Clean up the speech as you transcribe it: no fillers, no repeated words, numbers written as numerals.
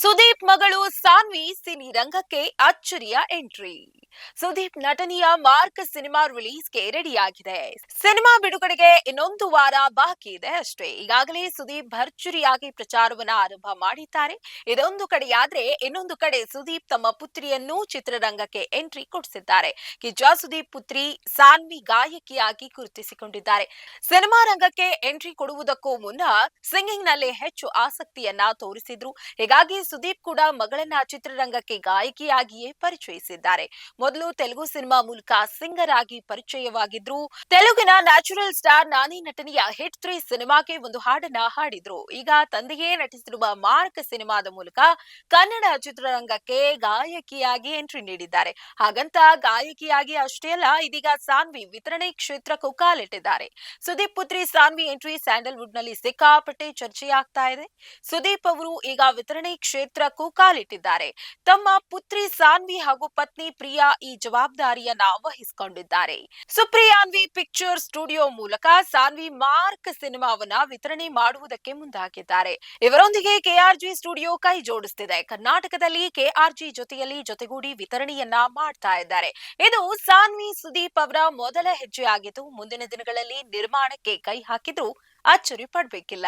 ಸುದೀಪ್ ಮಗಳು ಸಾನ್ವಿ ಸಿನಿ ರಂಗಕ್ಕೆ ಅಚ್ಚರಿಯ ಎಂಟ್ರಿ. ಸುದೀಪ್ ನಟನೆಯ ಮಾರ್ಕ್ ಸಿನಿಮಾ ರಿಲೀಸ್ಗೆ ರೆಡಿಯಾಗಿದೆ. ಸಿನಿಮಾ ಬಿಡುಗಡೆಗೆ ಇನ್ನೊಂದು ವಾರ ಬಾಕಿ ಇದೆ ಅಷ್ಟೇ. ಈಗಾಗಲೇ ಸುದೀಪ್ ಭರ್ಜರಿಯಾಗಿ ಪ್ರಚಾರವನ್ನ ಆರಂಭ ಮಾಡಿದ್ದಾರೆ. ಇದೊಂದು ಕಡೆಯಾದ್ರೆ ಇನ್ನೊಂದು ಕಡೆ ಸುದೀಪ್ ತಮ್ಮ ಪುತ್ರಿಯನ್ನು ಚಿತ್ರರಂಗಕ್ಕೆ ಎಂಟ್ರಿ ಕೊಡಿಸಿದ್ದಾರೆ. ಕಿಚ್ಚ ಸುದೀಪ್ ಪುತ್ರಿ ಸಾನ್ವಿ ಗಾಯಕಿಯಾಗಿ ಗುರುತಿಸಿಕೊಂಡಿದ್ದಾರೆ. ಸಿನಿಮಾ ರಂಗಕ್ಕೆ ಎಂಟ್ರಿ ಕೊಡುವುದಕ್ಕೂ ಮುನ್ನ ಸಿಂಗಿಂಗ್ ನಲ್ಲಿ ಹೆಚ್ಚು ಆಸಕ್ತಿಯನ್ನ ತೋರಿಸಿದ್ರು. ಹೀಗಾಗಿ ಸುದೀಪ್ ಕೂಡ ಮಗಳನ್ನ ಚಿತ್ರರಂಗಕ್ಕೆ ಗಾಯಕಿಯಾಗಿಯೇ ಪರಿಚಯಿಸಿದ್ದಾರೆ. ಮೊದಲು ತೆಲುಗು ಸಿನಿಮಾ ಮೂಲಕ ಸಿಂಗರ್ ಆಗಿ ಪರಿಚಯವಾಗಿದ್ರು. ತೆಲುಗಿನ ನ್ಯಾಚುರಲ್ ಸ್ಟಾರ್ ನಾನಿ ನಟನೆಯ ಹಿಟ್ 3 ಸಿನಿಮಾಗೆ ಒಂದು ಹಾಡನ್ನ ಹಾಡಿದ್ರು. ಈಗ ತಂದೆಯೇ ನಟಿಸಿರುವ ಮಾರ್ಕ್ ಸಿನಿಮಾದ ಮೂಲಕ ಕನ್ನಡ ಚಿತ್ರರಂಗಕ್ಕೆ ಗಾಯಕಿಯಾಗಿ ಎಂಟ್ರಿ ನೀಡಿದ್ದಾರೆ. ಹಾಗಂತ ಗಾಯಕಿಯಾಗಿ ಅಷ್ಟೇ ಅಲ್ಲ, ಇದೀಗ ಸಾನ್ವಿ ವಿತರಣೆ ಕ್ಷೇತ್ರಕ್ಕೂ ಕಾಲಿಟ್ಟಿದ್ದಾರೆ. ಸುದೀಪ್ ಪುತ್ರಿ ಸಾನ್ವಿ ಎಂಟ್ರಿ ಸ್ಯಾಂಡಲ್ವುಡ್ ನಲ್ಲಿ ಸಿಕ್ಕಾಪಟ್ಟೆ ಚರ್ಚೆಯಾಗ್ತಾ ಇದೆ. ಸುದೀಪ್ ಅವರು ಈಗ ವಿತರಣೆ ಕ್ಷೇತ್ರಕ್ಕೂ ಕಾಲಿಟ್ಟಿದ್ದಾರೆ. ತಮ್ಮ ಪುತ್ರಿ ಸಾನ್ವಿ ಹಾಗೂ ಪತ್ನಿ ಪ್ರಿಯಾ ಈ ಜವಾಬ್ದಾರಿಯನ್ನ ವಹಿಸಿಕೊಂಡಿದ್ದಾರೆ. ಸುಪ್ರಿಯಾನ್ವಿ ಪಿಕ್ಚರ್ ಸ್ಟುಡಿಯೋ ಮೂಲಕ ಸಾನ್ವಿ ಮಾರ್ಕ್ ಸಿನಿಮಾವನ್ನ ವಿತರಣೆ ಮಾಡುವುದಕ್ಕೆ ಮುಂದಾಗಿದ್ದಾರೆ. ಇವರೊಂದಿಗೆ ಕೆಆರ್ಜಿ ಸ್ಟುಡಿಯೋ ಕೈ ಜೋಡಿಸುತ್ತಿದೆ. ಕರ್ನಾಟಕದಲ್ಲಿ ಕೆಆರ್ಜಿ ಜೊತೆಯಲ್ಲಿ ಜೊತೆಗೂಡಿ ವಿತರಣೆಯನ್ನ ಮಾಡ್ತಾ ಇದ್ದಾರೆ. ಇದು ಸಾನ್ವಿ ಸುದೀಪ್ ಅವರ ಮೊದಲ ಹೆಜ್ಜೆ ಆಗಿದ್ದು, ಮುಂದಿನ ದಿನಗಳಲ್ಲಿ ನಿರ್ಮಾಣಕ್ಕೆ ಕೈ ಹಾಕಿದ್ರೂ ಅಚ್ಚರಿ ಪಡಬೇಕಿಲ್ಲ.